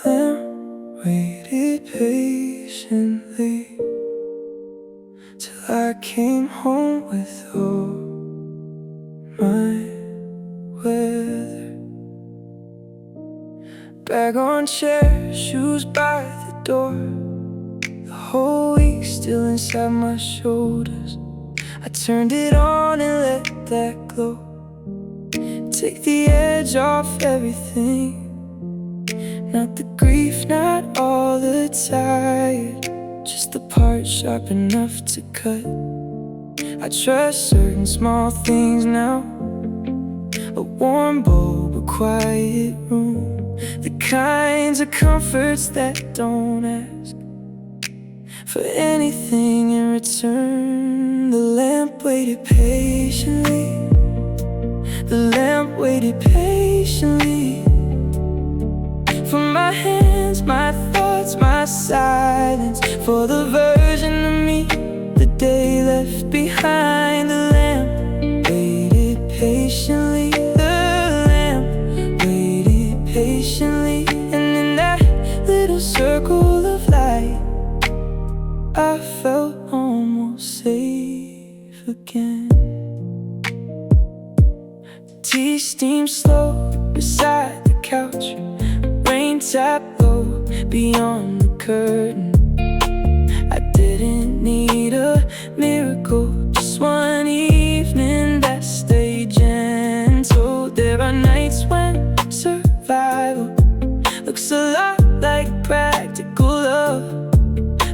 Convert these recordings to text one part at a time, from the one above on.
Lamb waited patiently till I came home with all my weather. Bag on chair, shoes by the door. The whole week still inside my shoulders. I turned it on and let that glow take the edge off everything. Not the grief, not all the tired, just the part sharp enough to cut. I trust certain small things now. A warm bulb, a quiet room, the kinds of comforts that don't ask for anything in return. The lamp waited patiently. The lamp waited patiently for my hands, my thoughts, my silence, for the version of me the day left behind. The lamp waited patiently. The lamp waited patiently. And in that little circle of light, I felt almost safe again. Tea steamed slow beside the couch. Rain tapped low beyond the curtain. I didn't need a miracle, just one evening that stayed gentle. There are nights when survival looks a lot like practical love,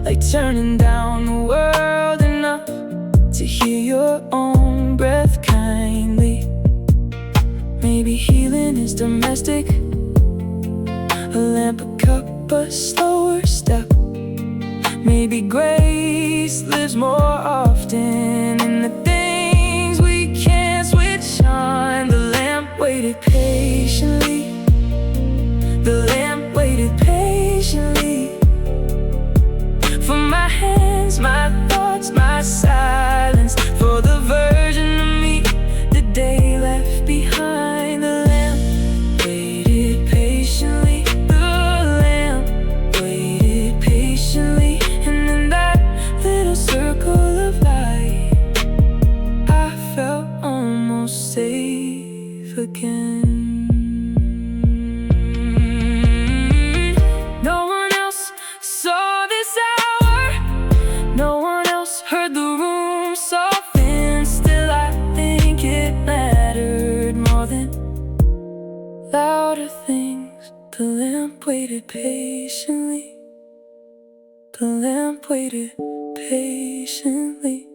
like turning down the world enough to hear your own breath kindly. Maybe healing is domestic, a lamp, a cup, a slower step. Maybe grace lives more often in the things we can't switch on. The lamp waited patiently. The lamp waited patiently for my hands, my thoughts, my silence, for the version of me the day left behind. The lamp waited patiently. The lamp waited patiently. And in that little circle of light, I felt almost safe again. No one else saw this hour, no one else heard the room soften. Still I think it mattered more than louder things. The lamp waited patiently. The lamp waited patiently.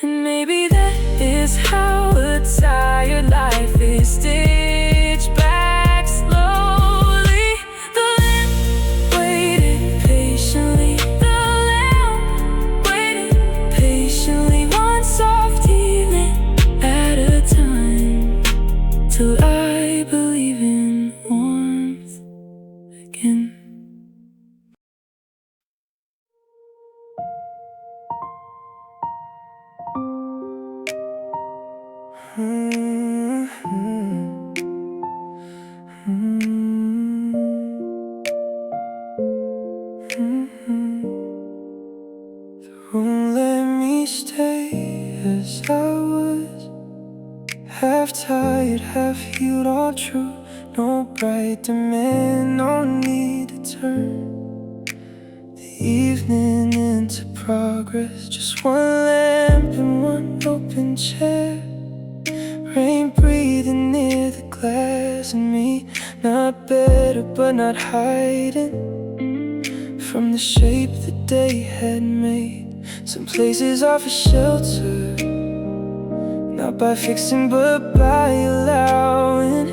And maybe that is how a tired life is stitched back slowly. The lamp waited patiently. The lamp waited patiently, one soft evening at a time, till I believe in warmth again. Won't let me stay as I was, half tired, half healed, all true. No bright demand, no need to turn the evening into progress. Just one lamp and one open chair, rain breathing near the glass, and me not better but not hiding from the shape the day had made. Some places offer shelter, not by fixing but by allowing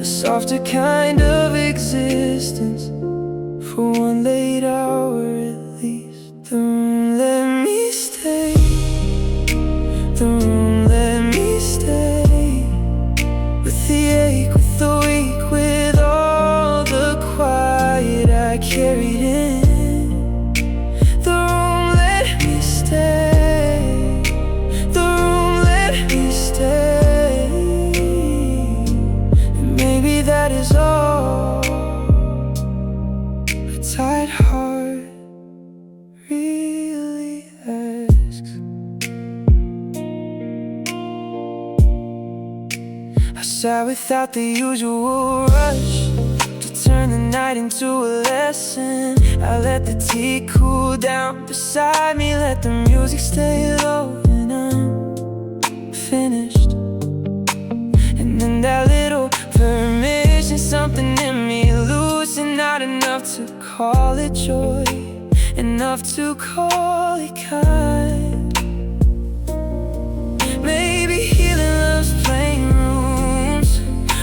a softer kind of existence for one late hour at least. The room let me stay. The room let me stay, with the ache, with the weak, with all the quiet I carried in. The room let me stay. The room let me stay. And maybe that is all sat without the usual rush to turn the night into a lesson. I let the tea cool down beside me, let the music stay low, and I'm finished. And then that little permission, something in me loosened, not enough to call it joy, enough to call it kind. Maybe healing loves playing rooms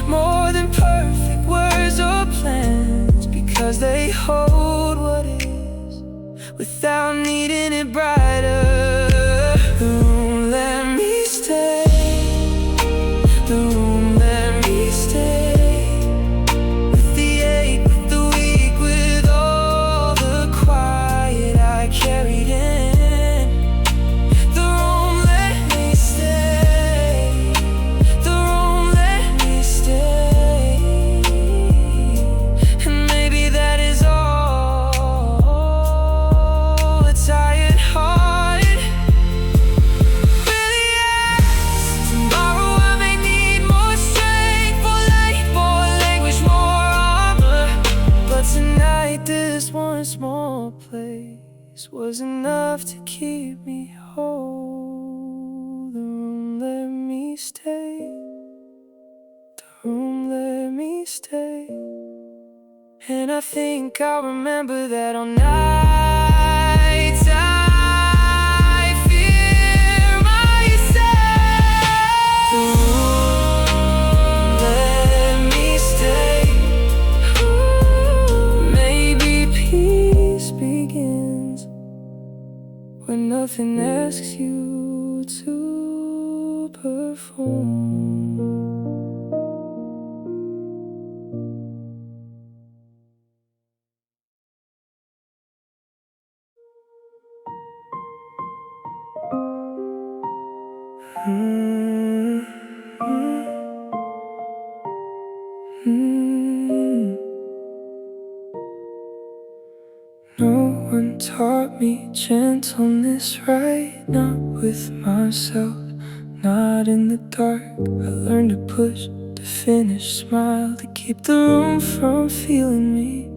more than perfect words or plans, because they hold what is without needing it brighter. The room let me stay. The room let me stay. With the ache, with the weak, with all the quiet I carried in. The room let me stay. The room let me stay. And maybe that is all a tired heart really asks. Tomorrow I may need more strength, more light, more language, more armor, but tonight this one small place was enough to keep me whole. The room let me stay. The room let me stay. And I think I'll remember that all night. I fear myself. The room let me stay. Maybe peace begins when nothing asks you to perform. No one taught me gentleness, right? Not with myself, not in the dark. I learned to push, to finish, smile, to keep the room from feeling me.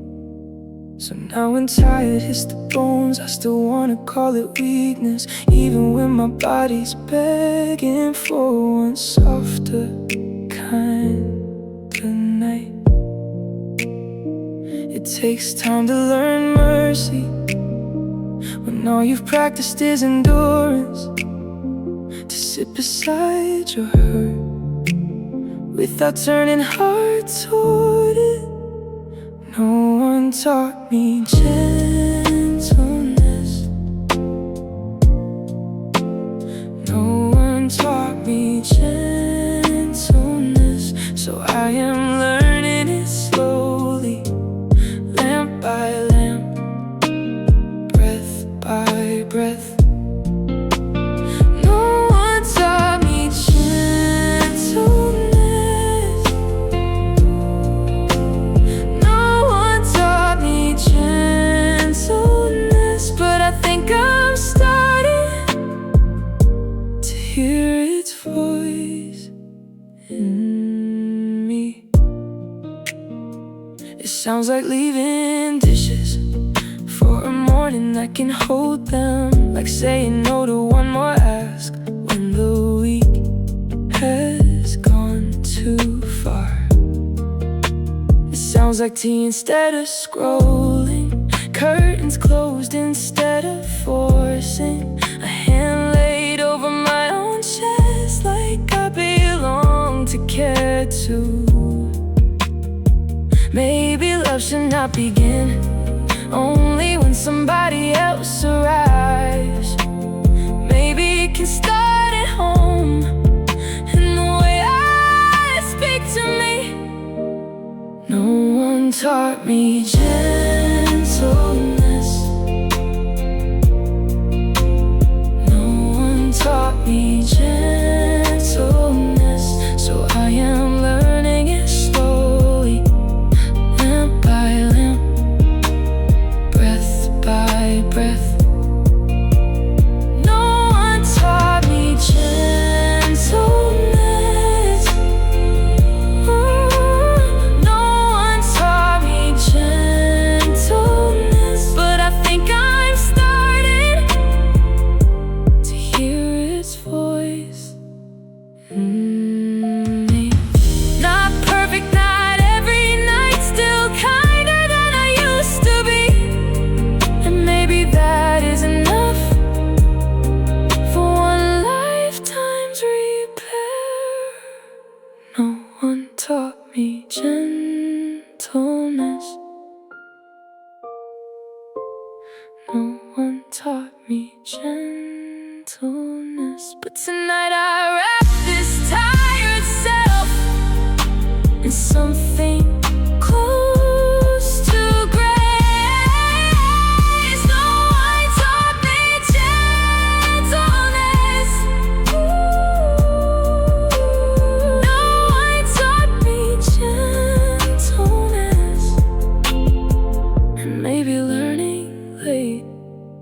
So now when tired hits the bones, I still wanna call it weakness, even when my body's begging for one softer kind of night. It takes time to learn mercy when all you've practiced is endurance, to sit beside your hurt without turning hard toward it. No one taught me gentleness. No one taught me gentleness. So I am learning it slowly, lamp by lamp, breath by breath. No one taught me gentleness. No one taught me gentleness, but I think I'm starting to hear its voice in me. It sounds like leaving dishes for a morning I can hold them, like saying no to one more ask when the week has gone too far. It sounds like tea instead of scrolling, curtains closed instead of forcing, a hand laid over my own chest like I belong to care too. Maybe love should not begin only when somebody else arrives. Maybe it can start at home, in the way I speak to me. No one taught me gentleness. No one taught me gentleness. So I am learning it slowly, lamp by lamp, breath by breath. No one taught me gentleness. and something close to grace. No one taught me gentleness. No one taught me gentleness. And maybe learning late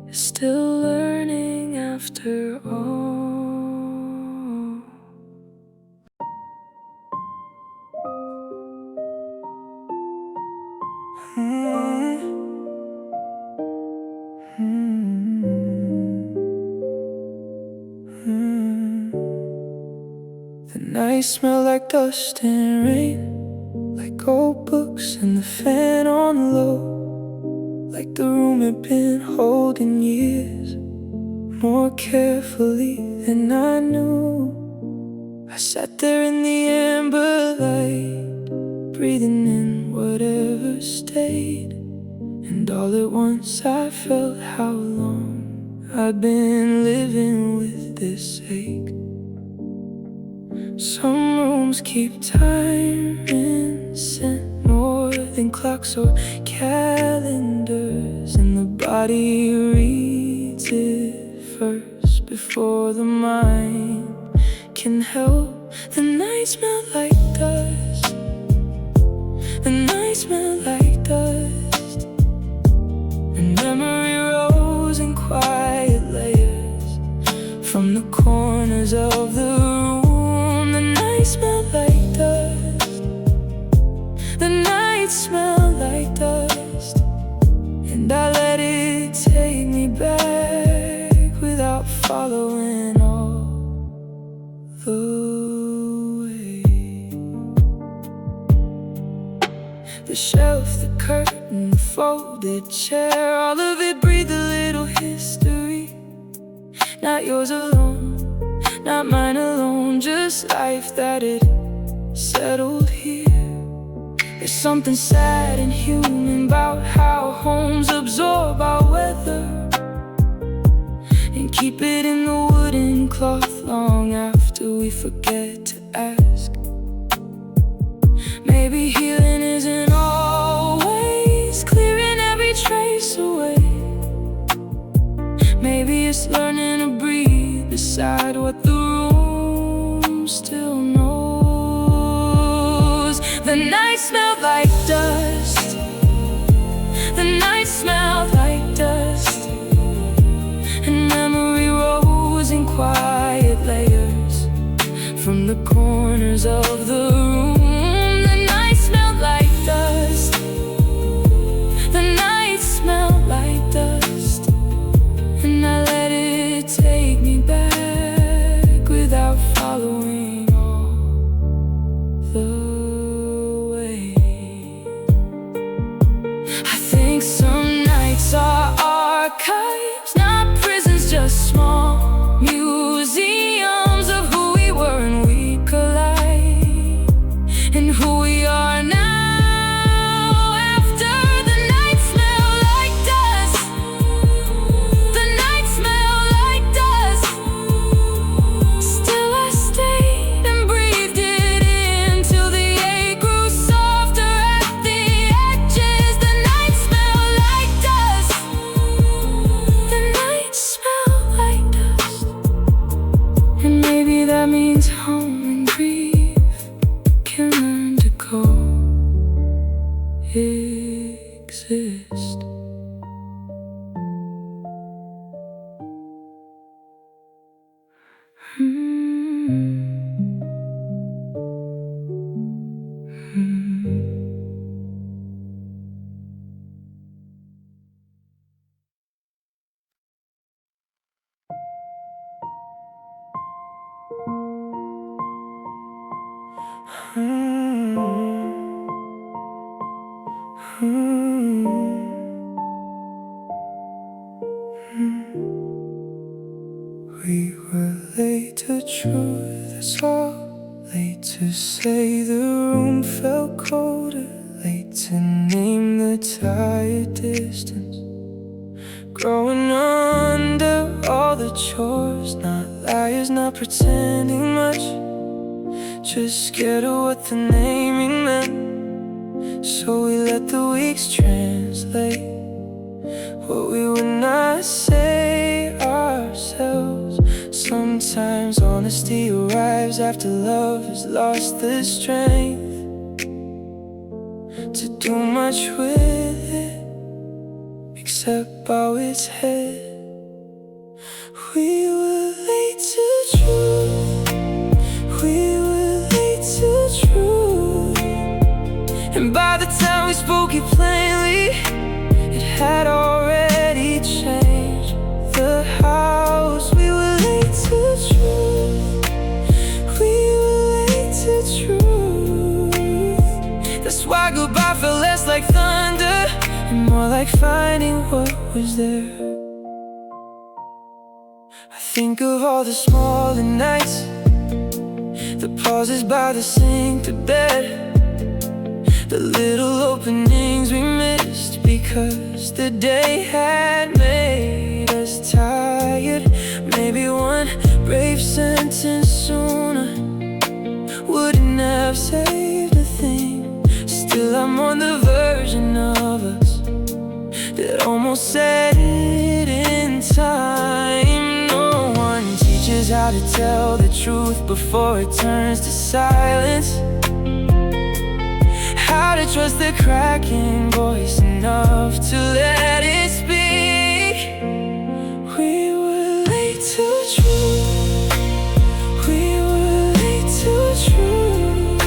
is still learning after all. The nights smell like dust and rain, like old books and the fan on low, like the room had been holding years more carefully than I knew. I sat there in the amber light, breathing in whatever stayed, and all at once I felt how long I'd been living with this ache. Some rooms keep time and scent more than clocks or calendars, and the body reads it first before the mind can help. The night smelled like dust. The night smelled like dust, and memory rose in quiet layers from the corners of the room. The night smelled like dust. The night smelled like dust, and I let it take me back without following all the way. The shelf, the curtain, the folded chair, all of it breathed a little history. Not yours alone, not mine alone, just life that had settled here. There's something sad and human about how homes absorb our weather and keep it in the wooden cloth long after we forget to ask. Maybe healing isn't always clearing every trace away. Maybe it's learning to breathe beside what the room still knows. The night smelled like dust. The night smelled like dust, and memory rose in quiet layers from the corners of the room. The night smelled like dust. The night smelled like dust, and I let it take me back without following all the way. I think some nights are archives, not prisons, just small museums of who we were and we collide, and who we are now. After the night smelled like dust. The night smelled like dust. Still I stayed and breathed it in till the ache grew softer at the edges. The night smelled like dust. The night smelled like dust, and maybe that means home and grief can learn to coexist. We were late to truth, that's all. Late to say the room felt colder. Late to name the tired distance growing under all the chores. Not liars, not pretending much, just scared of what the naming meant. So we let the weeks translate what we would not say ourselves. Sometimes honesty arrives after love has lost the strength to do much with it, except bow its head. We were late to truth, we were late to truth, and by the time we spoke it plainly, it had already changed the house. We were late to truth, we were late to truth. That's why goodbye felt less like thunder and more like finding what was there. I think of all the smaller nights, the pauses by the sink to bed, the little openings we missed because the day had made us tired. Maybe one brave sentence sooner wouldn't have saved a thing. Still I'm on the version of us that almost said it in time. No one teaches how to tell the truth before it turns to silence, how to trust the cracking voice enough to let it speak. We were late to truth, we were late to truth,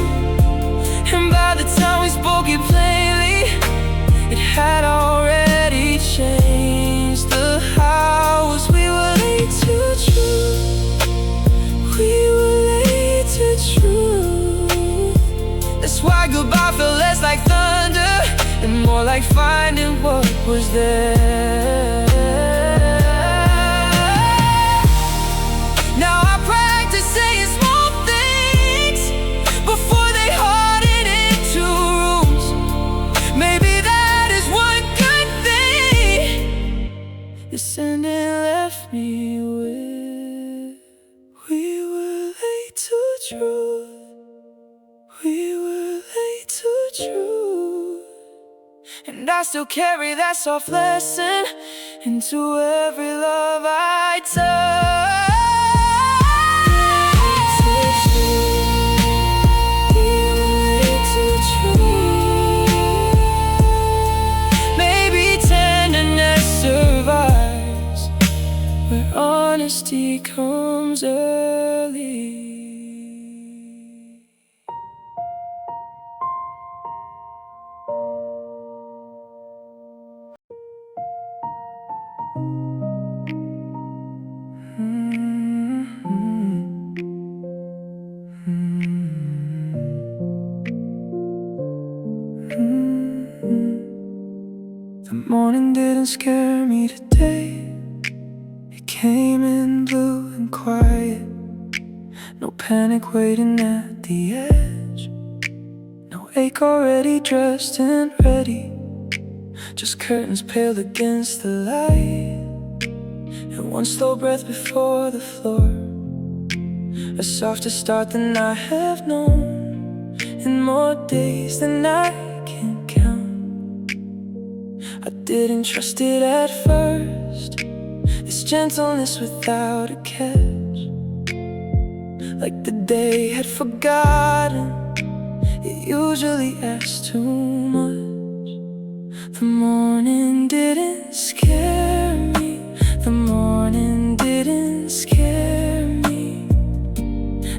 and by the time we spoke it plainly, it had already changed the house. We were late to truth, we were late to truth. That's why goodbye felt less like thunder and more like finding what was there. Now I practice saying small things before they harden into rooms. Maybe that is one good thing this ending left me with. We were late to truth, we were late to truth, and I still carry that soft lesson into every love I touch. We were late to truth. Maybe tenderness survives where honesty comes early. The morning didn't scare me today. It came in blue and quiet. No panic waiting at the edge, no ache already dressed and ready. Just curtains pale against the light, and one slow breath before the floor. A softer start than I have known in more days than I can count. I didn't trust it at first, this gentleness without a catch. Like the day had forgotten it usually asks too much. The morning didn't scare me, the morning didn't scare me.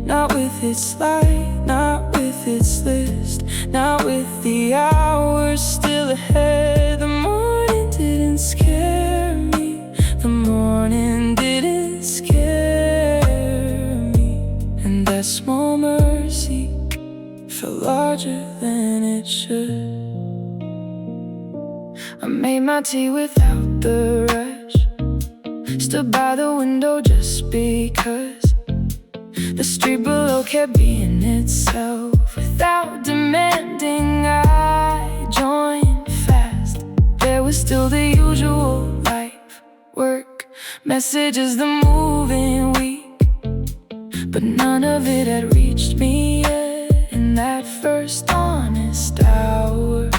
Not with its light, not with its list, not with the hours still ahead. The morning didn't scare me, the morning didn't scare me. And that small mercy felt larger than it should. I made my tea without the rush, stood by the window just because the street below kept being itself. Without demanding, I joined fast. There was still the usual life, work, messages, the moving week, but none of it had reached me yet. that first honest hour.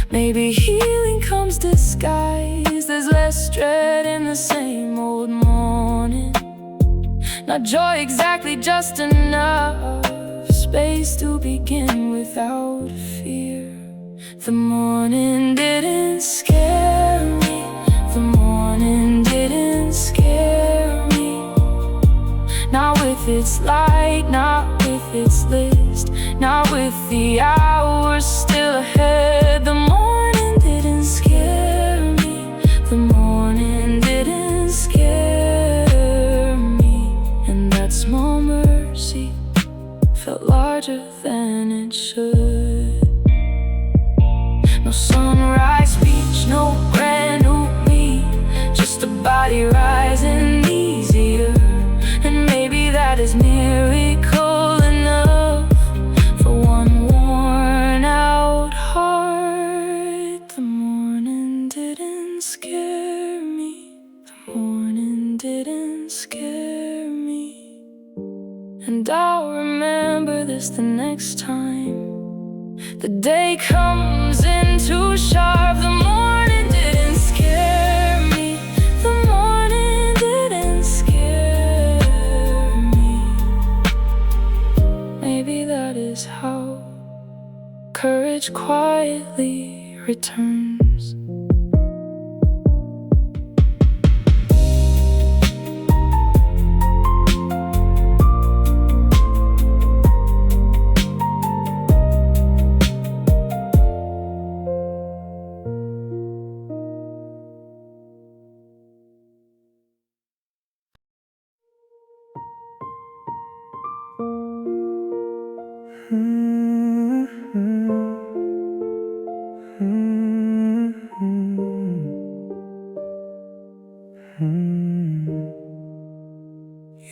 Maybe healing comes disguised as less dread in the same old morning. Not joy exactly, just enough space to begin without fear. The morning didn't scare me. The morning didn't scare me. Not with its light, not with its list, not with the hours still ahead. The morning didn't scare me. The morning didn't scare me. And that small mercy felt larger than it should. No sunrise speech, no brand new me, just a body rising easier. And maybe that is miracle enough for one worn out heart. The morning didn't scare me. The morning didn't scare me. And I'll remember this the next time the day comes in too sharp. The morning didn't scare me. The morning didn't scare me. Maybe that is how courage quietly returns.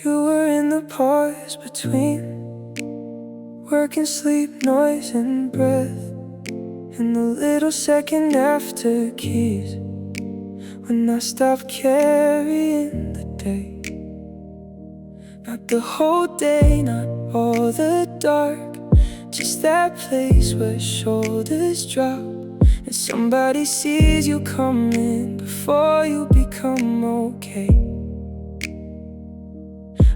You were in the pause between work and sleep, noise and breath, and the little second after keys when I stopped carrying the day. Not the whole day, not all the dark, just that place where shoulders drop and somebody sees you coming before you become okay.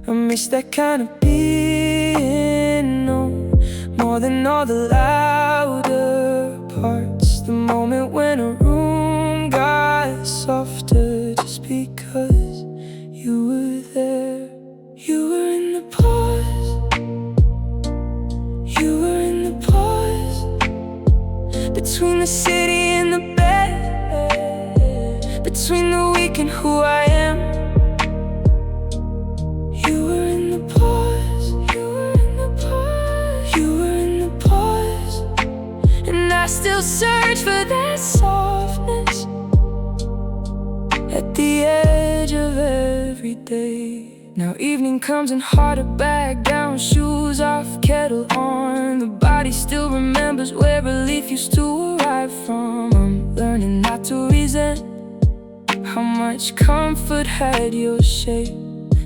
I miss that kind of being known more than all the louder parts. The moment when a room got softer just because you were there. You were in the pause. You were in the pause between the city and the bed, between the week and who I am. You were in the pause. You were in the pause. You were in the pause. And I still search for that softness at the edge of every day. Now evening comes and harder, bag down, shoes off, kettle on. The body still remembers where relief used to arrive from. I'm learning not to resent how much comfort had your shape.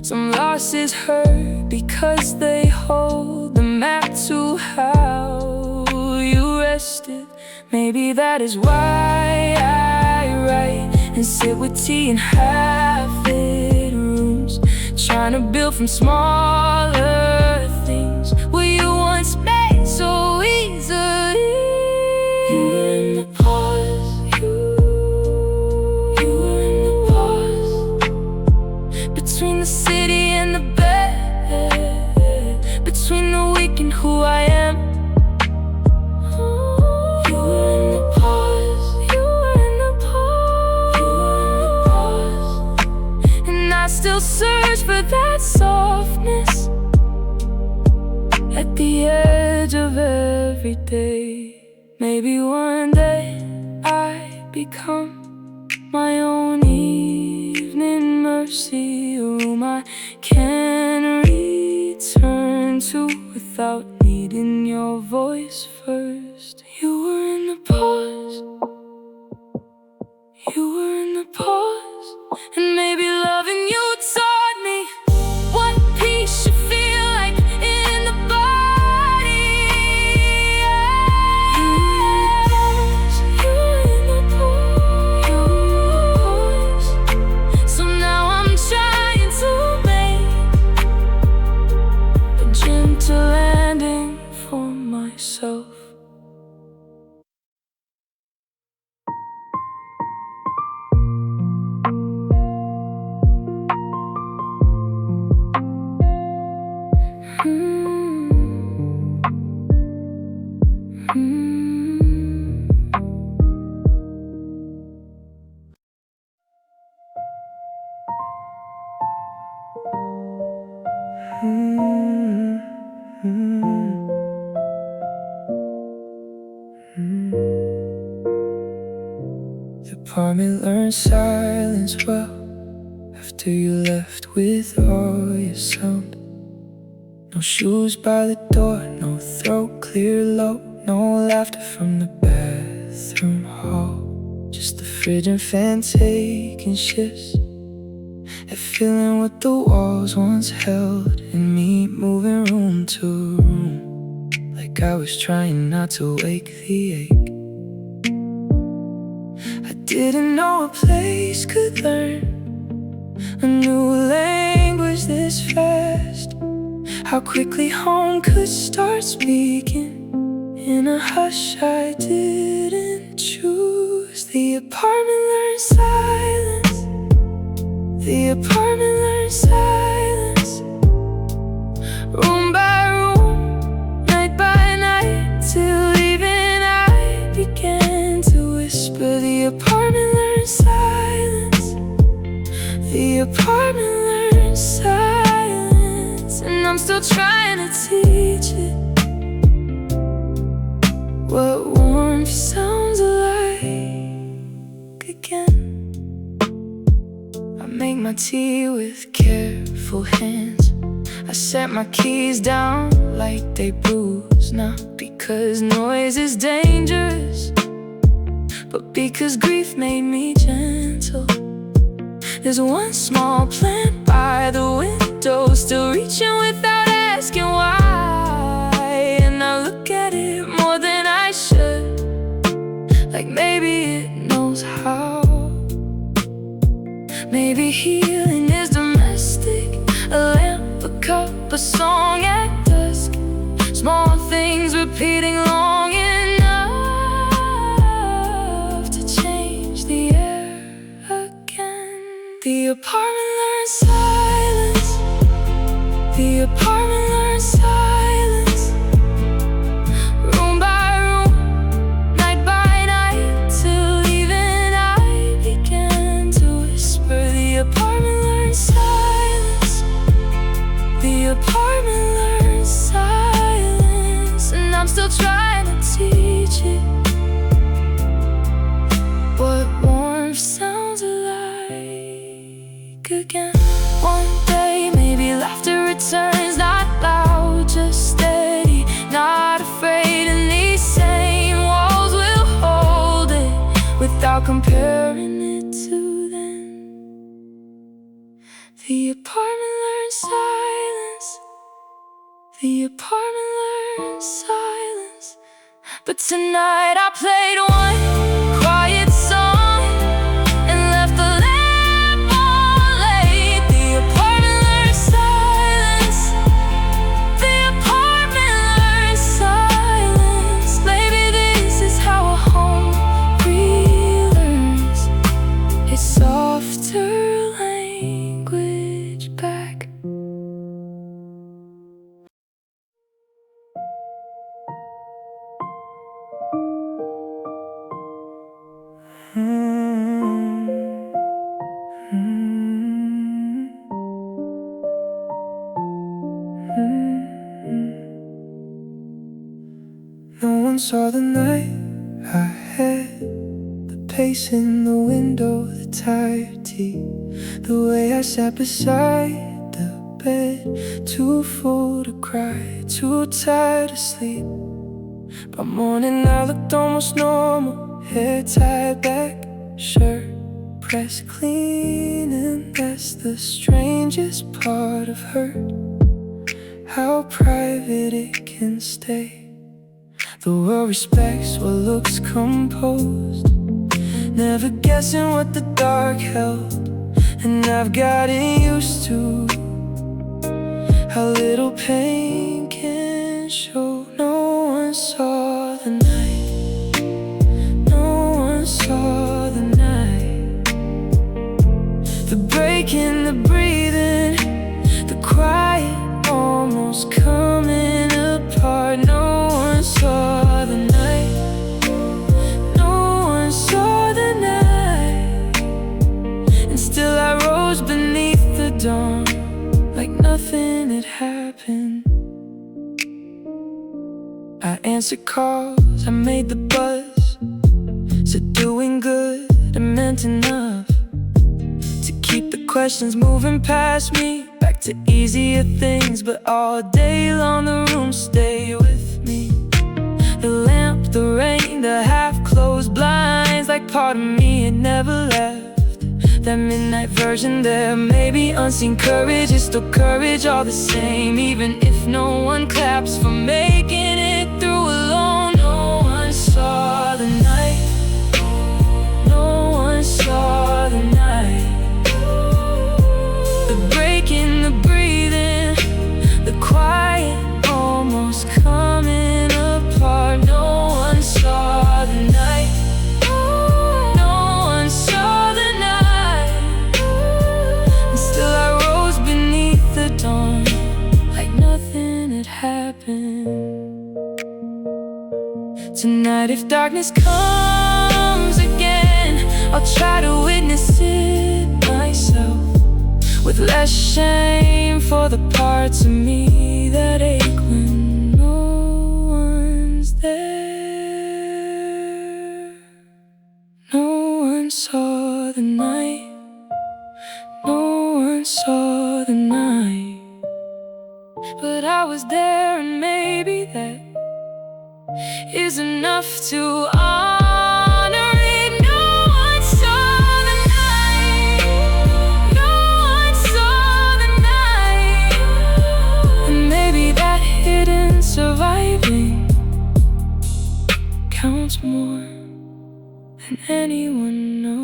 Some losses hurt because they hold the map to how you rested. Maybe that is why I write and sit with tea in half-lit rooms, trying to build from smaller things where you once made so easily. You were in the pause. You were in the pause between the city and the bed, between the week and who I am. You were in the pause. You were in the pause. You were in the pause. And I still search for that softness at the edge of every day. Maybe one day I become my own evening mercy room I can return to without needing your voice first. You were in the pause. You were in the pause. And maybe loving you taught me what peace should feel like in the body. The apartment learned silence well after you left with all your sound. No shoes by the door, no throat clear low, no laughter from the bathroom hall. Just the fridge and fan taking shifts at filling what the walls once held, and me moving room to room like I was trying not to wake the ache. I didn't know a place could learn a new language this fast, how quickly home could start speaking in a hush I didn't choose. The apartment learned silence. The apartment learned silence. Room by room, night by night, till even I began to whisper. The apartment learned silence. The apartment learned silence. And I'm still trying to teach it what warmth sounds like again. I make my tea with careful hands. I set my keys down like they bruise, not because noise is dangerous, but because grief made me gentle. There's one small plant by the window, still reaching without asking why. And I look at it more than I should, like maybe it knows how. Maybe healing is domestic, a lamp, a cup, a song at dusk. Small things repeating long enough to change the air again. The apartment learned silence. The apartment learned silence. Room by room, night by night, till even I began to whisper. The apartment learned silence. The apartment learned silence. And I'm still trying to teach it what warmth sounds like again. One day maybe laughter returns, not loud, just steady, not afraid. And these same walls will hold it without comparing it to then. The apartment learned silence. The apartment learned silence. But tonight I played one quiet song and left the lamp on late. The apartment learned silence. The apartment learned silence. Maybe this is how a home relearns its softer language back. No one saw the night I had, the pace in the window, the tired tea, the way I sat beside the bed, too full to cry, too tired to sleep. By morning I looked almost normal, hair tied back, shirt pressed clean. And that's the strangest part of hurt, how private it can stay. The world respects what looks composed, never guessing what the dark held. And I've gotten used to how little pain can show. No one saw the night. No one saw the night. The break in the breathing, the quiet almost coming apart. No one saw the night. answered calls, I made the buzz. Said doing good, I meant enough to keep the questions moving past me, back to easier things. But all day long the room stayed with me. The lamp, the rain, the half-closed blinds, like part of me had never left. That midnight version there, maybe unseen courage is still courage all the same. Even if no one claps for making it through alone. No one saw the night. No one saw the night. The breaking, the breathing, the quiet almost coming apart. No one saw the night. Tonight, if darkness comes again, I'll try to witness it myself, with less shame for the parts of me that ache when no one's there. No one saw the night. No one saw the night. But I was there, and maybe that is enough to honor it. No one saw the night. No one saw the night. And maybe that hidden surviving counts more than anyone knows.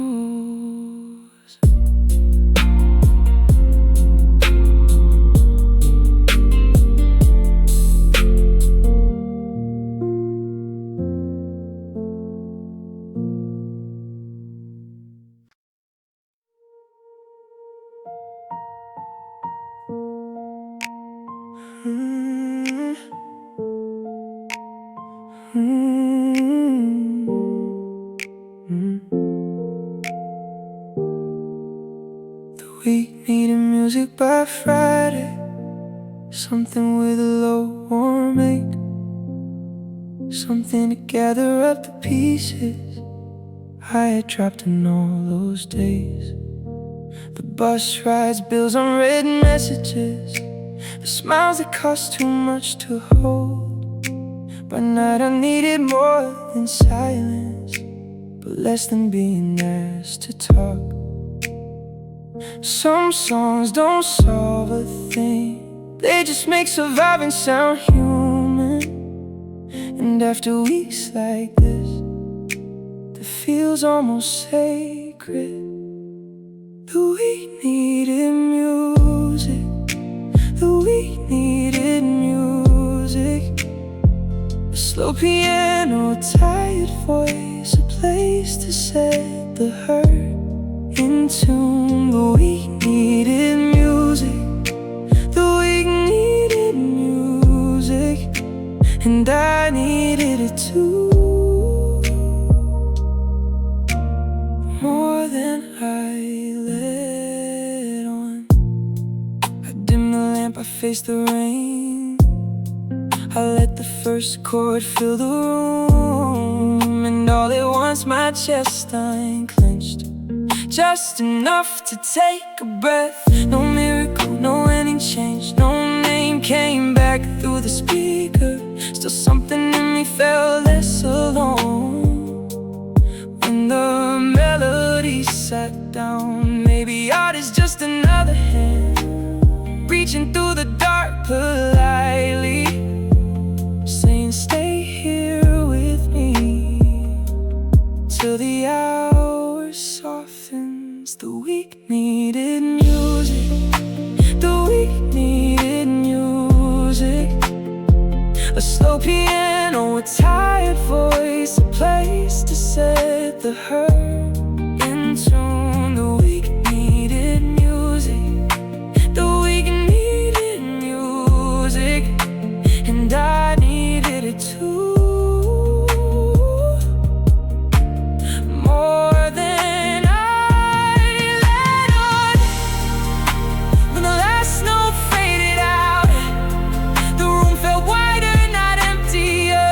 The week needed music by Friday, something with a low warm ache, something to gather up the pieces I had dropped in all those days. The bus rides, bills, unread messages, the smiles that cost too much to hold. By night I needed more than silence, but less than being asked to talk. Some songs don't solve a thing, they just make surviving sound human. And after weeks like this, that feels almost sacred. The week needed music. The week needed music. A slow piano, a tired voice, a place to set the hurt in tune. The week needed music. The week needed music, and I needed it too. More than I let on. I dimmed the lamp, I faced the rain. I let the first chord fill the room, and all at once my chest unclenched, just enough to take a breath. No miracle, no ending change, no name came back through the speaker. Still something in me felt less alone when the melody sat down. Maybe art is just another hand reaching through the dark politely, saying stay here with me till the hour softens. The week needed music. The week needed music. A slow piano, a tired voice, a place to set the hurt in tune. The week needed music. The week needed music, and I needed it too. More than I let on. When the last note faded out, the room felt wider, not emptier.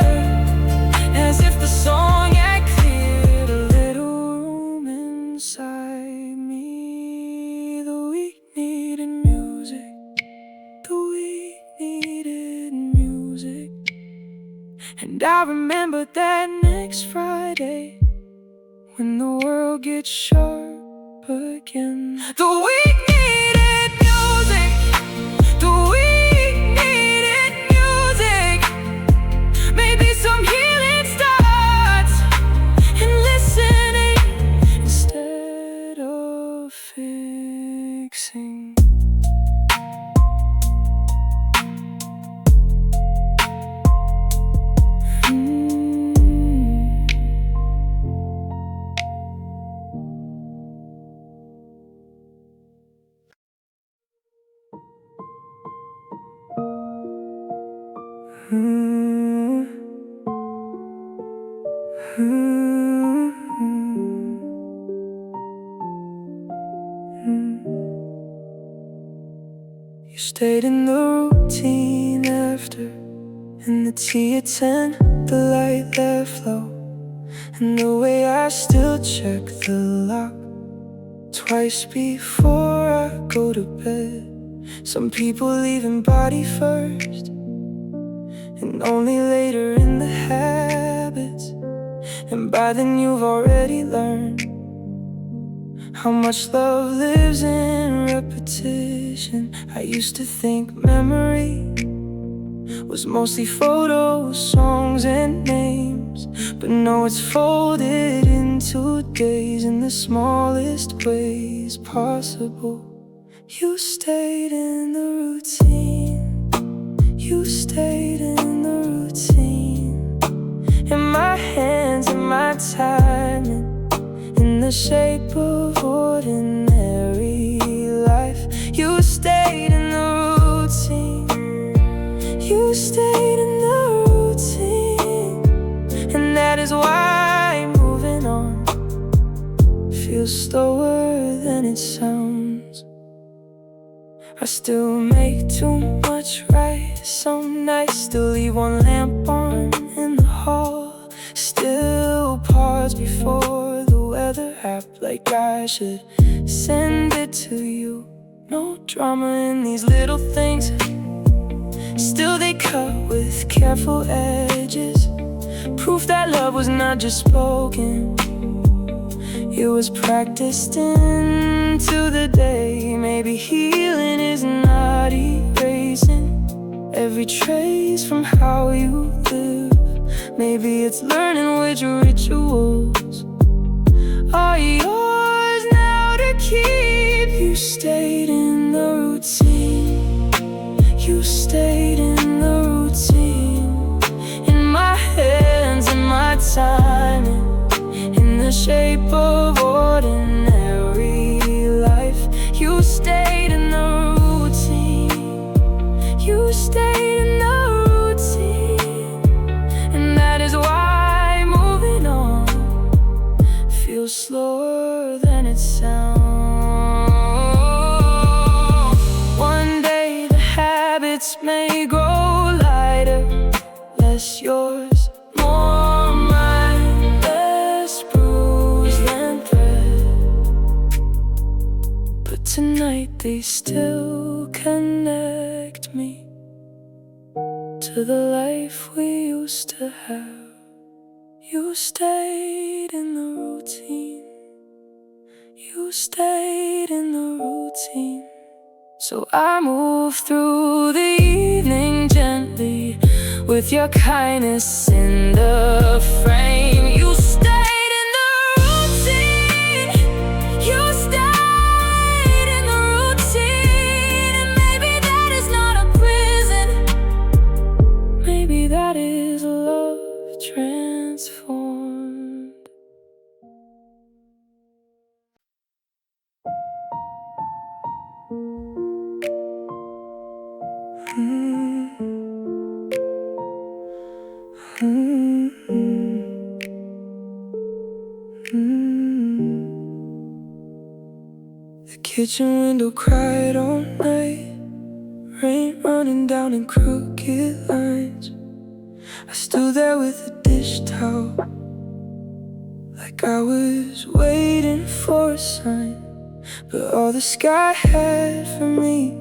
I remember that next Friday, when the world gets sharp again. The week needed music. The week needed music. Maybe some healing starts in listening instead of fixing. You stayed in the routine after, and the tea at 10, the light left low, and the way I still check the lock twice before I go to bed. Some people leaving body first, and only later in the habits. And by then you've already learned how much love lives in repetition. I used to think memory was mostly photos, songs, and names, but no, it's folded into days in the smallest ways possible. You stayed in the routine. You stayed in the routine. In my hands, in my timing, in the shape of ordinary life. You stayed in the routine. You stayed in the routine. And that is why moving on feels slower than it sounds. I still make too much right some nights, still leave one lamp on in the hall, still pause before the weather app, like I should send it to you. No drama in these little things, still they cut with careful edges, proof that love was not just spoken, it was practiced into the day. Maybe healing is not erasing every trace from how you live. Maybe it's learning which rituals are yours now to keep. You stayed in the routine. You stayed in the routine. In my hands, in my timing, in the shape of ordinary life. You stayed in the routine. You stayed in the routine. And that is why moving on feels slower than it sounds. One day the habits may grow lighter, less yours, more mine, less bruised than thread. But tonight they still connect me to the life we used to have. You stayed in the routine. You stayed in the routine. So I move through the evening gently, with your kindness in the frame. You stayed in the routine. You stayed in the routine. And maybe that is not a prison. Maybe that is love transformed. The kitchen window cried all night, rain running down in crooked lines. I stood there with a dish towel, like I was waiting for a sign. But all the sky had for me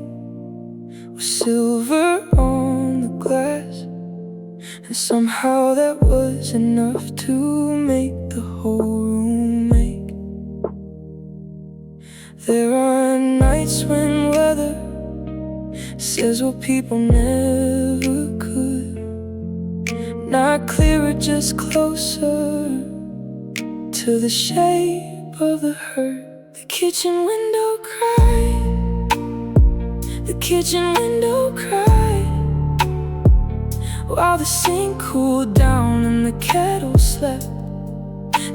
was silver on the glass, and And somehow that was enough to make the whole room ache. There are nights when weather says what people never could. Not clearer, just closer to the shape of the hurt. The kitchen window cried. The kitchen window cried, while the sink cooled down and the kettle slept,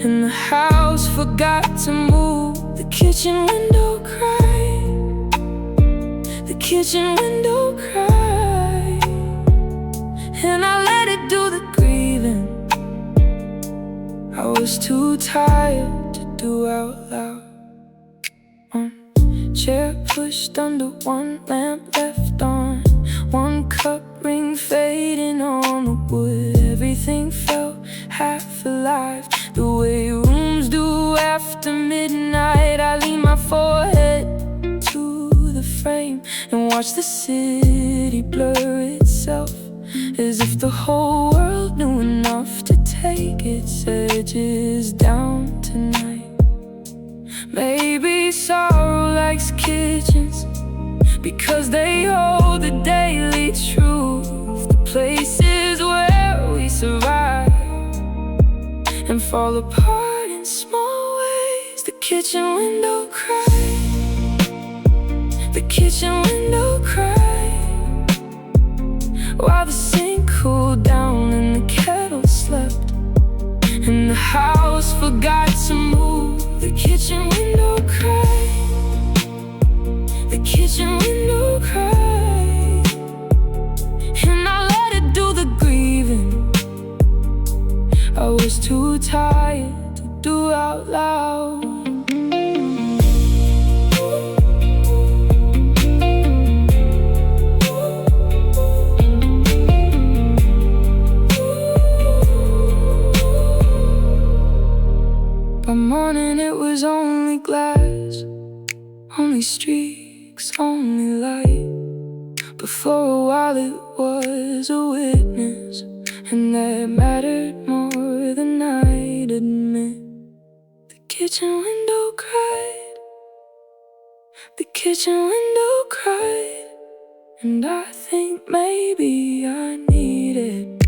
and the house forgot to move. The kitchen window cried. The kitchen window cried, and I let it do the grieving. I was too tired to do out loud. One chair pushed under, one lamp left on, one cup ring fading on the wood. Everything felt half alive, the way rooms do after midnight. I lean my forehead to the frame and watch the city blur itself, as if the whole world knew enough to take its edges down tonight. Maybe sorrow likes kitchens because they hold the daily truth, the places where we survive and fall apart in small ways. The kitchen window cried. The kitchen window cried, while the sink cooled down and the kettle slept, and the house forgot to move. The kitchen window cried. The kitchen window cried, and I let it do the grieving. I was too tired to do out loud. By morning it was only glass, only streaks, only light. But for a while it was a witness, and that mattered more than I'd admit. The kitchen window cried. The kitchen window cried, and I think maybe I needed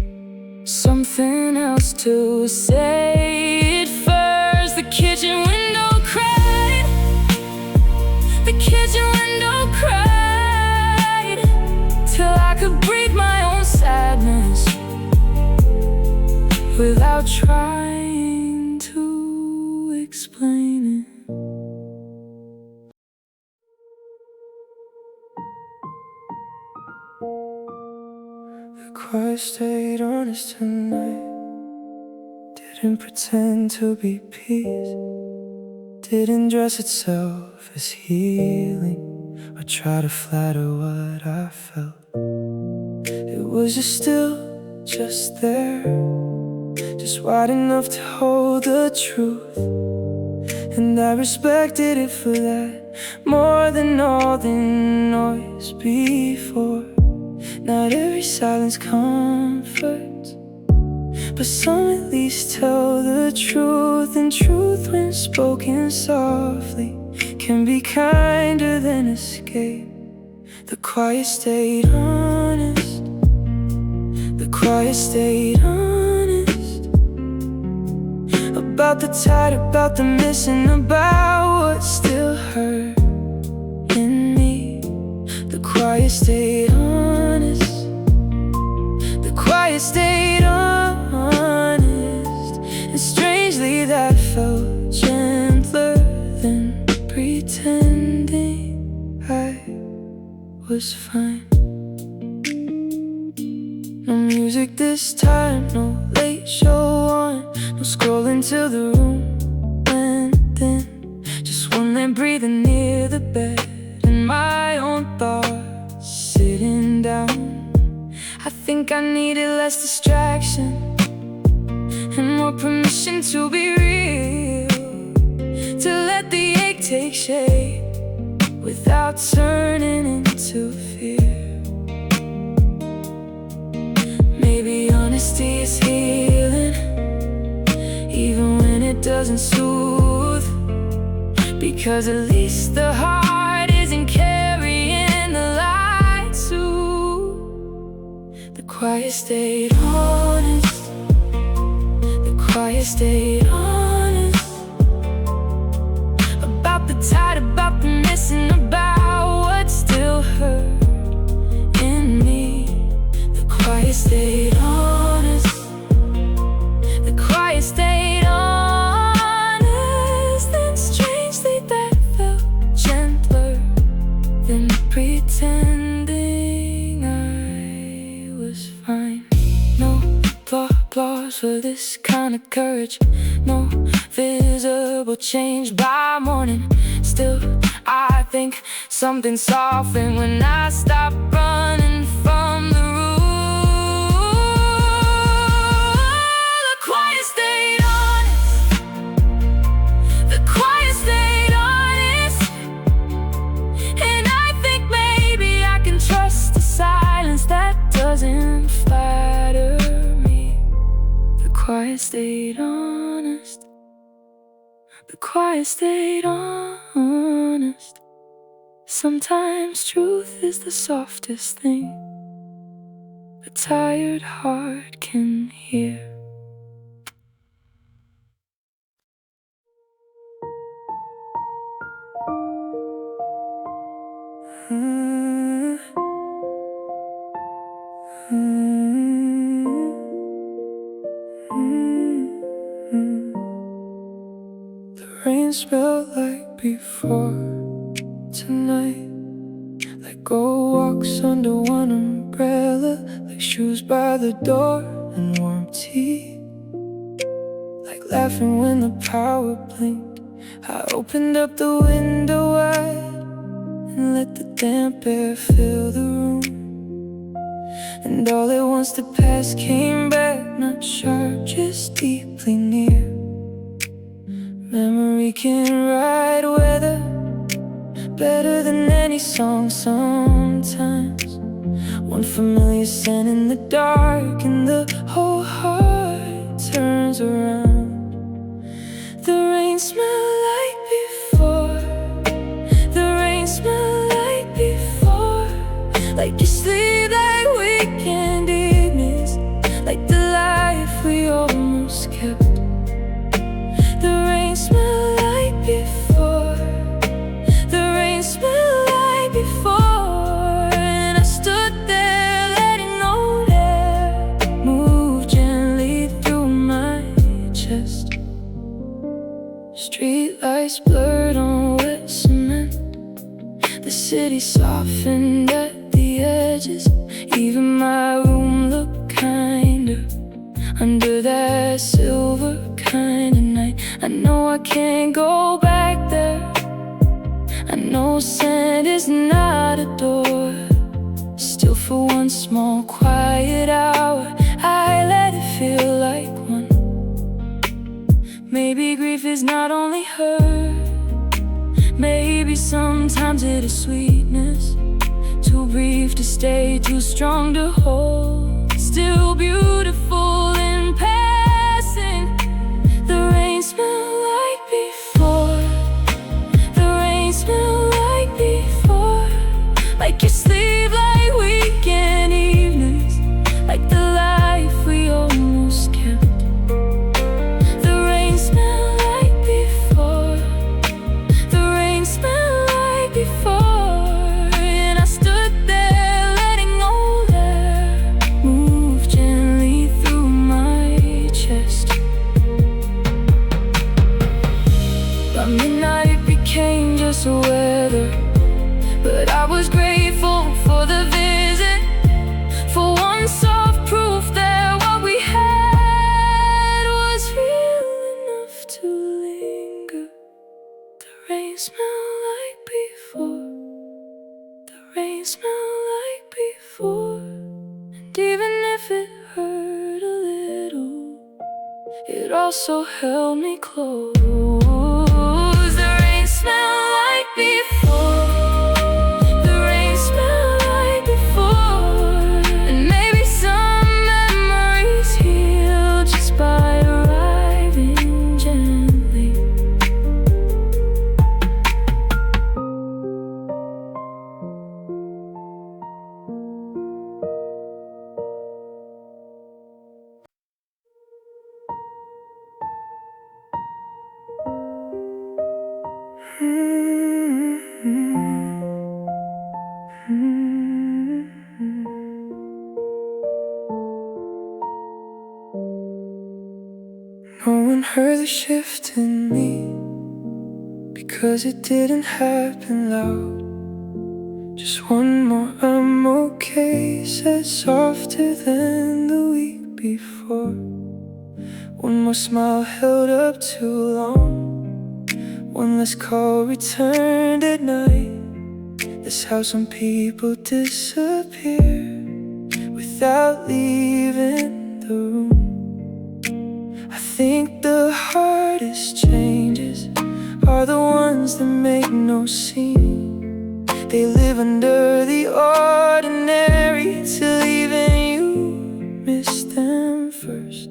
something else to say it first. The kitchen window cried. The kitchen window cried, till I could breathe my own sadness without trying to explain it. The choir stayed honest tonight, didn't pretend to be peace, didn't dress itself as healing or try to flatter what I felt. It was just still, just there, just wide enough to hold the truth. And I respected it for that, more than all the noise before. Not every silence comforts, but some at least tell the truth. And truth, when spoken softly, can be kinder than escape. The choir stayed honest. The choir stayed honest about the tide, about the missing, about what still hurt in me. The choir stayed honest. The choir stayed honest, and strangely that felt gentler than pretending I was fine. No music this time, no late show on, no scrolling till the room went thin. Just one lamp breathing near the bed, and my own thoughts sitting down. I think I needed less distraction and more permission to be real, to let the ache take shape without turning into fear. Maybe honesty even when it doesn't soothe. Because at least the heart isn't carrying the light too. The quiet stayed honest. The quiet stayed honest. About the tide, about the missing, about what still hurt in me. The quiet stayed honest. The quiet stayed honest. Then strangely that felt gentler than pretending I was fine. No applause for this kind of courage. No visible change by morning. Still, I think something softened when I stopped running from the room. The quiet stayed honest. The quiet stayed honest. And I think maybe I can trust the silence that doesn't flatter me. The quiet stayed honest. The quiet stayed honest. Sometimes truth is the softest thing a tired heart can hear. The rain smelled like before tonight, like gold walks under one umbrella, like shoes by the door and warm tea, like laughing when the power blinked. I opened up the window wide and let the damp air fill the room. And all at once the past came back, not sharp, just deeply near. Memory can ride weather better than any song sometimes. One familiar scent in the dark and the whole heart turns around. The rain smelled like before. The rain smelled like before. Like you sleep, like weekend evenings, like the life we almost kept. The rain smelled like before. The rain smelled like before. And I stood there letting old air move gently through my chest. Streetlights blurred on wet cement. The city softened at the edges. Even my room looked kinder under that silver kind of night. I know I can't go back there. I know sand is not a door. Still for one small quiet hour I let it feel like one. Maybe grief is not only hurt. Maybe sometimes it is sweetness. Too brief to stay, too strong to hold. Still beautiful in passing. The rain smelled like before. The rain smelled like before. Like your sleep, like weekend evenings, like the life we almost kept. The rain smelled like before. The rain smelled like before. And I stood there letting old air move gently through my chest. By midnight it became just weather, but I was grateful for the visit, for one soft proof that what we had was real enough to linger. The rain smelled like before. The rain smelled like before. And even if it hurt a little, it also held me close. The rain smelled like before. The rain smelled like before. And maybe some memories heal just by arriving one heard the shift in me, because it didn't happen loud. Just one more "I'm okay" said softer than the week before. One more smile held up too long, one less call returned at night. That's how some people disappear without leaving the room. I think the hardest changes are the ones that make no scene. They live under the ordinary till even you miss them first.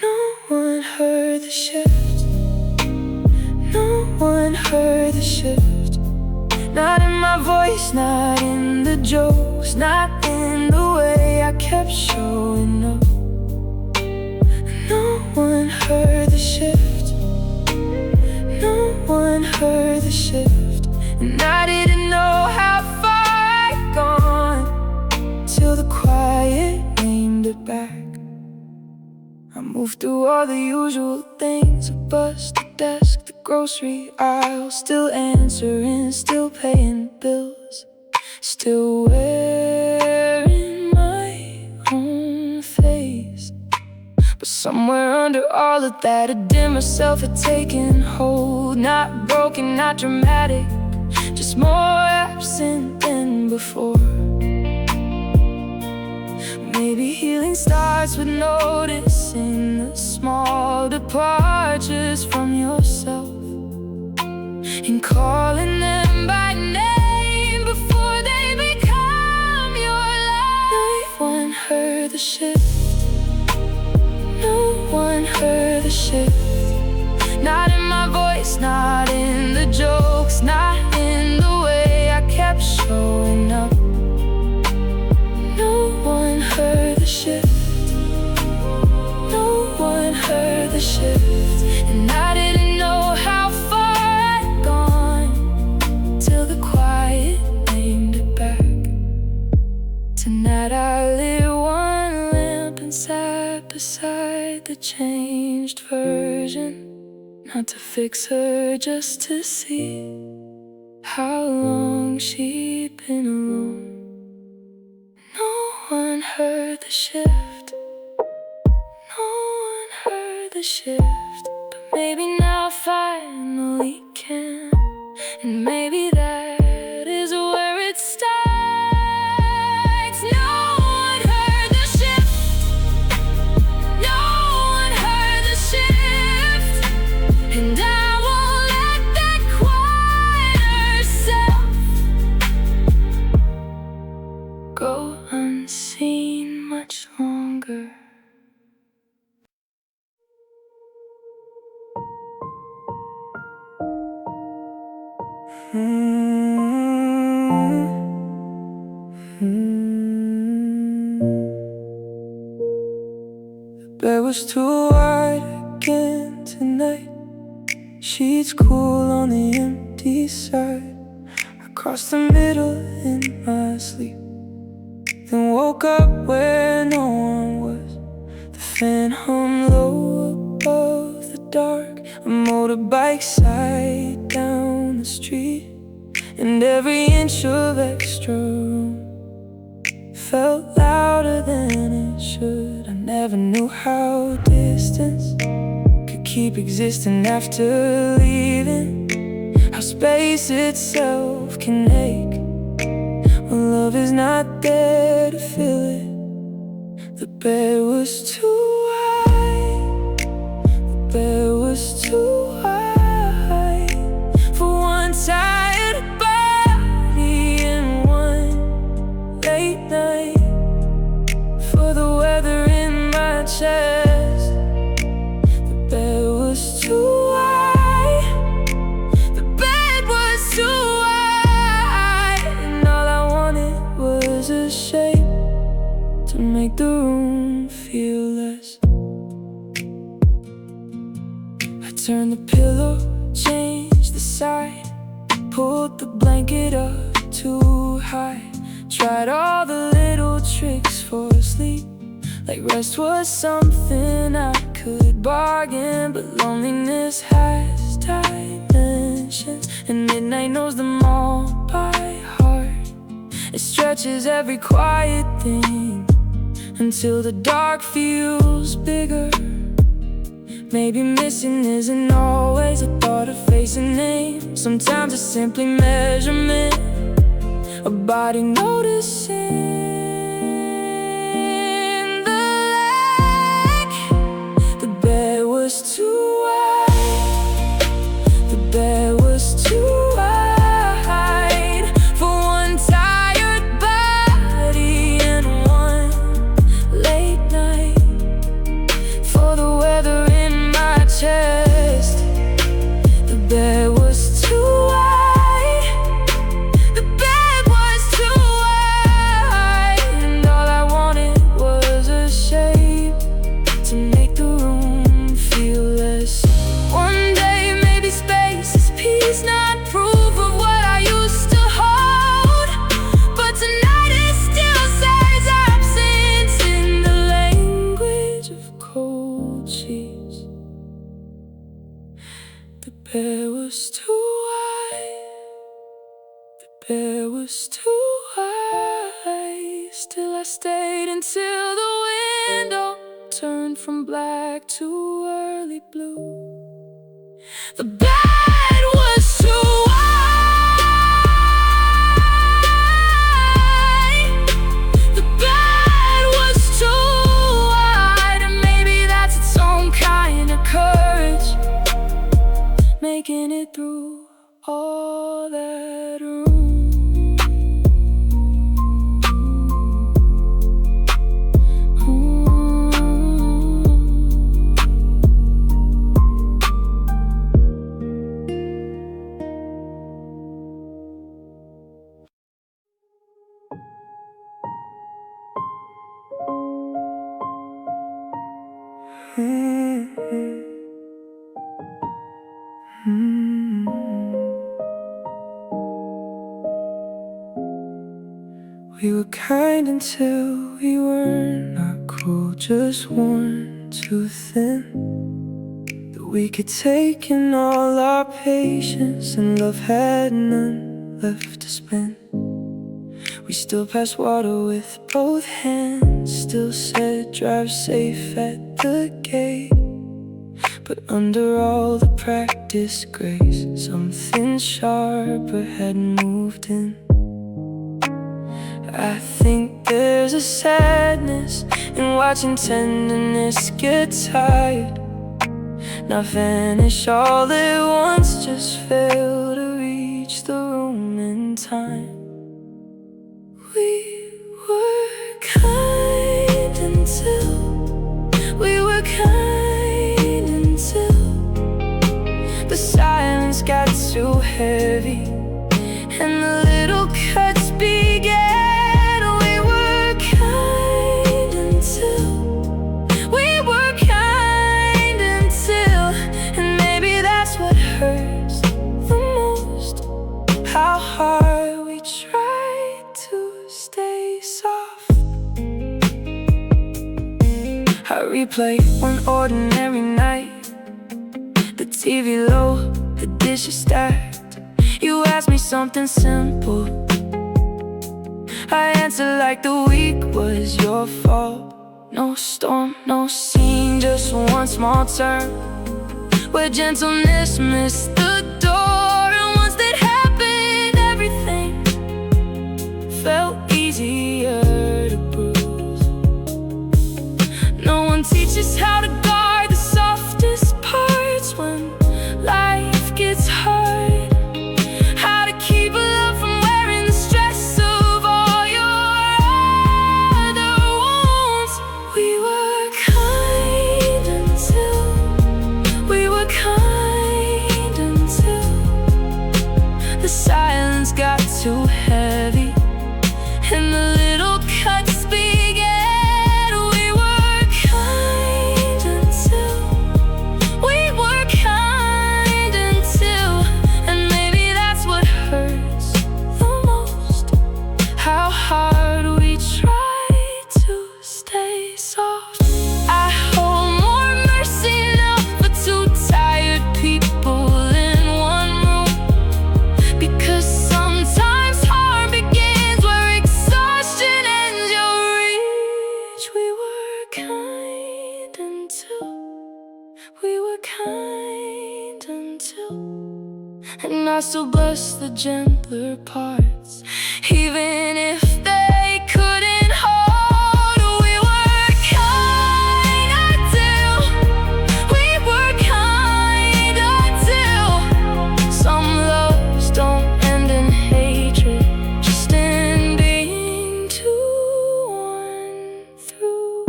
No one heard the shift. No one heard the shift. Not in my voice, not in the jokes, not in the way I kept showing up. No one heard the shift. No one heard the shift. And I didn't know how far I'd gone till the quiet named it back. I moved through all the usual things: a bus, the desk, the grocery aisle. Still answering, still paying bills, still wearing my own face. But somewhere under all of that, a dimmer self had taken hold. Not broken, not dramatic, just more absent than before. Maybe healing starts with noticing the small departures from yourself, and calling them by name before they become your life. No one heard the shift. No one heard the shift. Not in my voice, not in the jokes, not in the way I kept showing up. No one heard the shift. No one heard the shift. And I didn't know how far I'd gone till the quiet named it back. Tonight I lit one lamp and sat beside the changed version. Not to fix her, just to see how long she'd been alone. No one heard the shift. No one heard the shift. But maybe now I finally can. And maybe that is where it starts. No one heard the shift. No one heard the shift. And I won't let that quieter self go unseen much longer. The bed was too wide again tonight. Sheets cool on the empty side. I crossed the middle in my sleep, then woke up where no one was. The fan hummed low above the dark, a motorbike side down the street, and every inch of extra room felt louder than it should. I never knew how distance could keep existing after leaving, how space itself can ache when love is not there to fill it. The bed was too wide. The bed was too wide for one tired body and one late night. For the weather in my chest, the bed was too wide. The bed was too wide, and all I wanted was a shape to make the room feel less. I turned the pillow, changed the side, pulled the blanket up too high, tried all the little tricks for sleep, like rest was something I could bargain, but loneliness has dimensions, and midnight knows them all by heart. It stretches every quiet thing until the dark feels bigger. Maybe missing isn't always a thought or face and name. Sometimes it's simply measurement, a body noticing the lack. The bed was too wide, the bed was too wide for one tired body and one late night. For the weather in my chest, the bed was too wide, the bed was too wide, and all I wanted was a shape to make the room feel less. One day maybe space is peace, not proof of what I used to hold, but tonight it still says absence in the language of cold sheets. The bed was too wide, the bed was too wide. Still I stayed until the window turned from black to early blue. The bed was too wide, the bed was too wide, and maybe that's its own kind of courage, making it through all that room. We were kind until we were not cruel, just worn too thin, that we could take in all our patience, and love had none left to spend. We still passed water with both hands, still said drive safe at the gate. But under all the practice grace, something sharper had moved in. I think there's a sadness in watching tenderness get tired, not vanish all at once, just fail to reach the room in time. We were kind until we were kind until the silence got too heavy and the little cuts began. We were kind until we were kind until, and maybe that's what hurts the most, how hard we tried to stay soft. I replay one ordinary night, the TV low, the dishes stacked. You asked me something simple, I answered like the week was your fault. No storm, no scene, just one small turn where gentleness missed the door. And once that happened, everything felt easier to bruise. No one teaches how to guard the softest parts when life gets hard, how to keep love from wearing the stress of all your other wounds. We were kind until we were kind until and I still bless the gentler parts, even if they couldn't hold. We were kind until we were kind until some loves don't end in hatred, just in being torn through.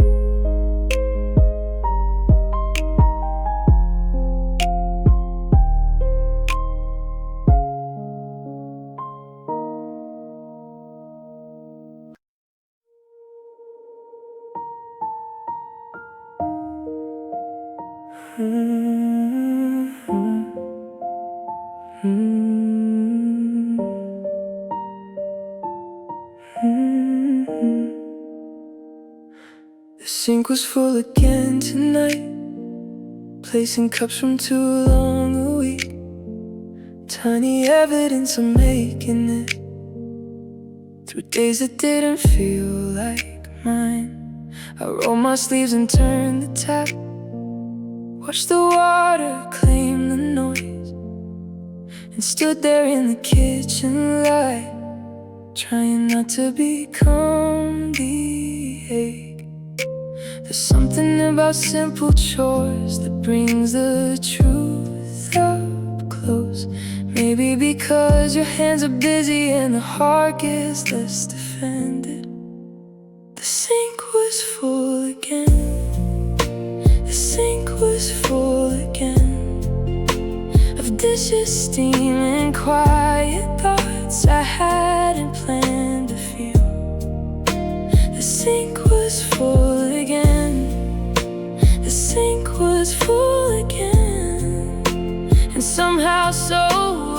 The sink was full again tonight, placing cups from too long a week. Tiny evidence of making it through days that didn't feel like mine. I rolled my sleeves and turned the tap, watched the water claim the noise, and stood there in the kitchen light, trying not to become the egg. There's something about simple chores that brings the truth up close. Maybe because your hands are busy and the heart gets less defended. The sink was full again. The sink was full again of dishes, steam, and quiet thoughts I hadn't planned to feel. The sink was full again. The sink was full again. And somehow so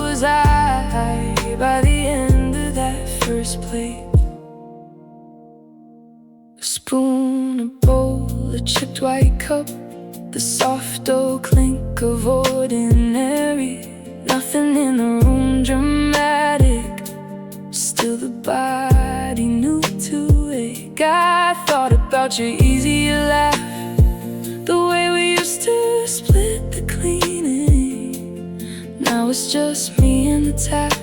was I by the end of that first plate. A spoon, a bowl, a chipped white cup, the soft dough clink of ordinary. Nothing in the room dramatic, still the body new to ache. I thought about your easier laugh, the way we used to split the cleaning. Now it's just me and the tap,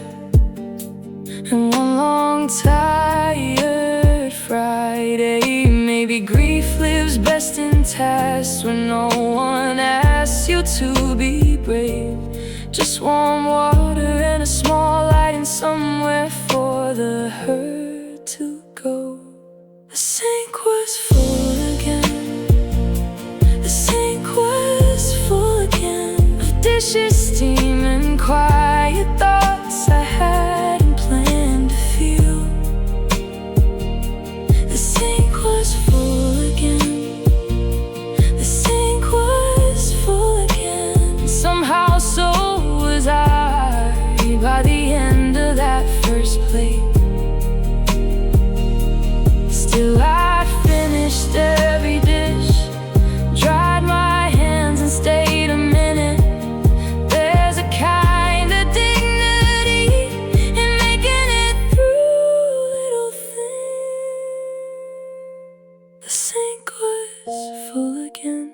and one long tired Friday. Maybe grief lives best in tasks when no one asks you to be brave. Just warm water and a small light, and somewhere for the hurt to go. The sink was full again. The sink was full again of dishes, steam, and quiet thoughts I hadn't planned to feel. The sink was full again. The sink was full again. And somehow so was I by the end of that first plate. Still I finished every dish, dried my hands and stayed a minute. There's a kind of dignity in making it through little things. The sink was full again.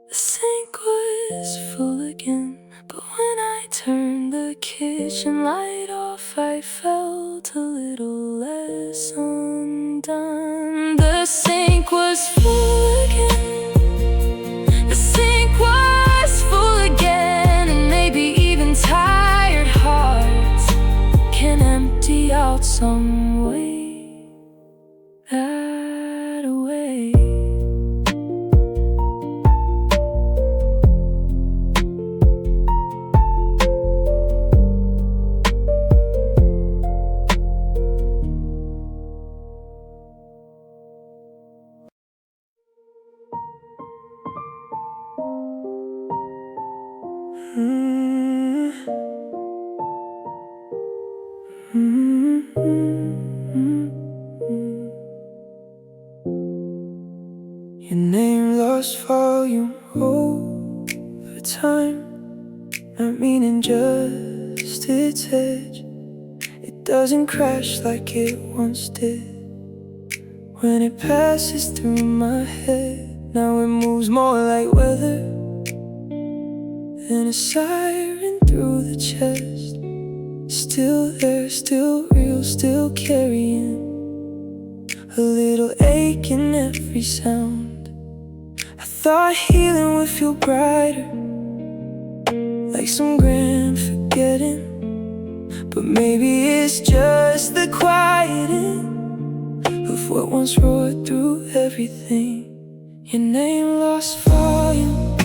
The sink was full again. But when I turned the kitchen light off, I felt a little less undone. The sink was full again. The sink was full again. And maybe even tired hearts can empty out some way, that way. Your name lost volume over time, not meaning just its edge. It doesn't crash like it once did when it passes through my head. Now it moves more like weather than a siren through the chest. Still there, still real, still carrying a little ache in every sound. I thought healing would feel brighter, like some grand forgetting, but maybe it's just the quieting of what once roared through everything. Your name lost volume,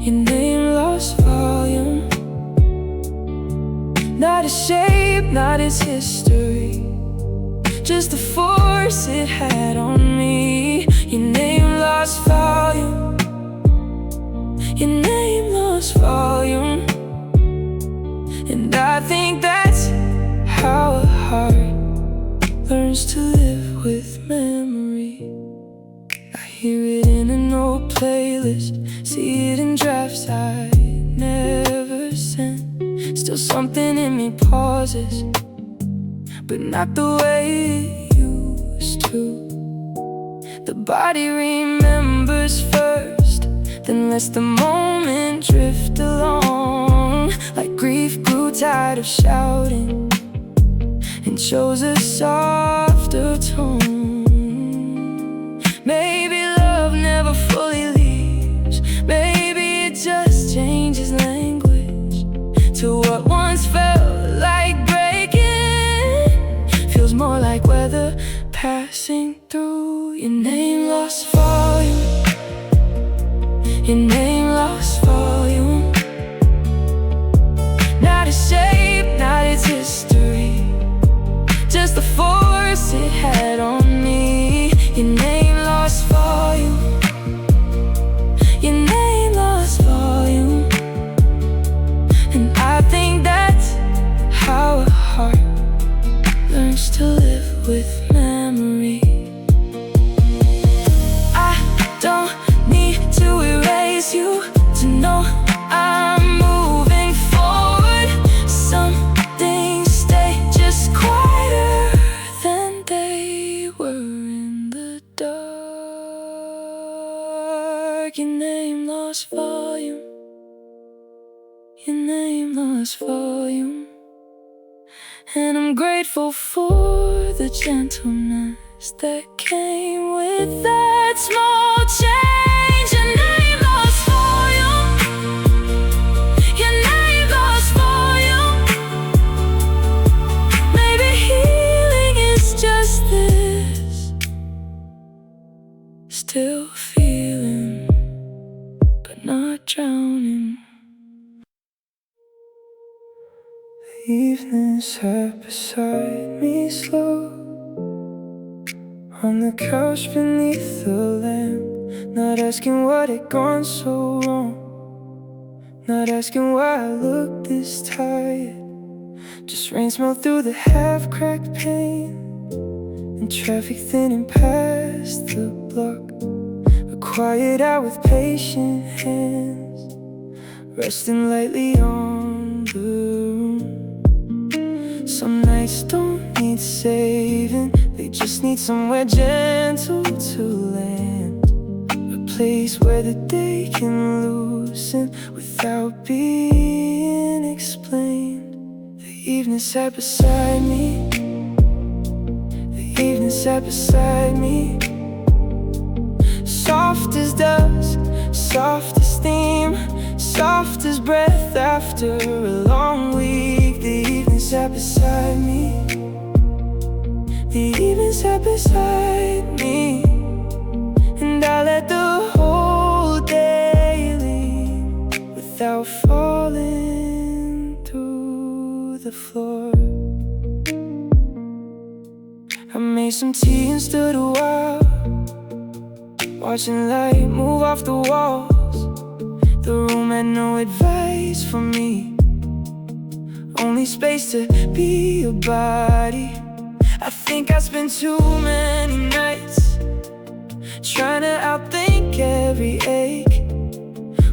your name lost volume. Not its shape, not its history, just the force it had on me. Your name lost volume, your name lost volume. And I think that's how a heart learns to live with memory. I hear it in an old playlist, see it in drafts I never sent. Still something in me pauses, but not the way it used to. The body remembers first, then lets the moment drift along. Like grief grew tired of shouting and chose a softer tone. Maybe love never fully leaves, maybe it just changes language to what once felt like breaking feels more like weather passing through. Your name lost volume, your name lost volume. Not its shape, not its history, just the force it had on me. Your name lost volume, your name lost volume. And I think that's how a heart learns to live with memory. I don't need to erase you to know I'm moving forward. Some things stay just quieter than they were in the dark. Your name lost volume, your name lost volume. And I'm grateful for the gentleness that came with that small change. Your name lost volume, your name lost volume. Maybe healing is just this, still feeling, but not drowning. The evening sat beside me slow, on the couch beneath the lamp. Not asking what had gone so wrong, not asking why I looked this tired. Just rain smelled through the half-cracked pane, and traffic thinning past the block. A quiet hour with patient hands, resting lightly on the room. Some nights don't need saving, they just need somewhere gentle to land. A place where the day can loosen without being explained. The evening sat beside me, the evening sat beside me. Soft as dust, soft as steam, soft as breath after a long week. The evening sat beside me, the evening sat beside me. And I let the whole day leave without falling through the floor. I made some tea and stood a while, watching light move off the walls. The room had no advice for me, only space to be a body. I think I spent too many nights trying to outthink every ache,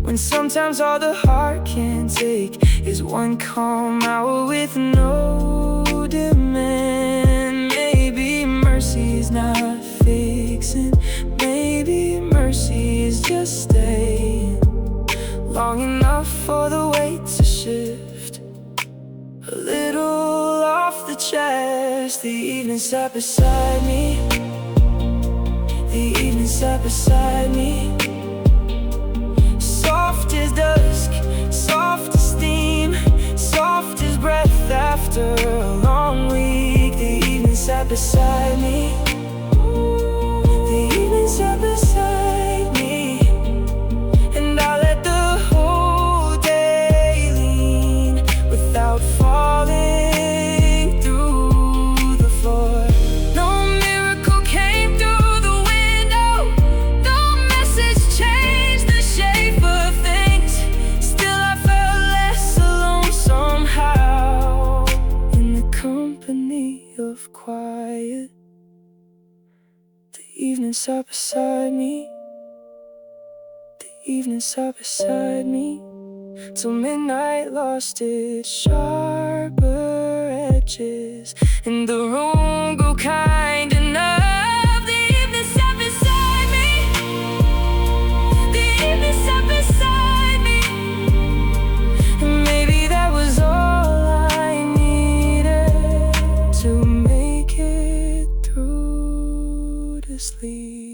when sometimes all the heart can take is one calm hour with no demand. Maybe mercy's not fixing, maybe mercy is just staying long enough for the weight to shift a little off the chest. The evening sat beside me. The evening sat beside me. Soft as dusk, soft as steam, soft as breath after a long week. The evening sat beside me. The evening sat beside me. And I let the whole day lean without falling through the floor. No miracle came through the window, no message changed the shape of things. Still I felt less alone somehow. In the company of quiet, the evening sat beside me. The evening sat beside me till midnight lost its sharper edges, and the room grew kind enough. The evening sat beside me. The evening sat beside me. And maybe that was all I needed to make it through to sleep.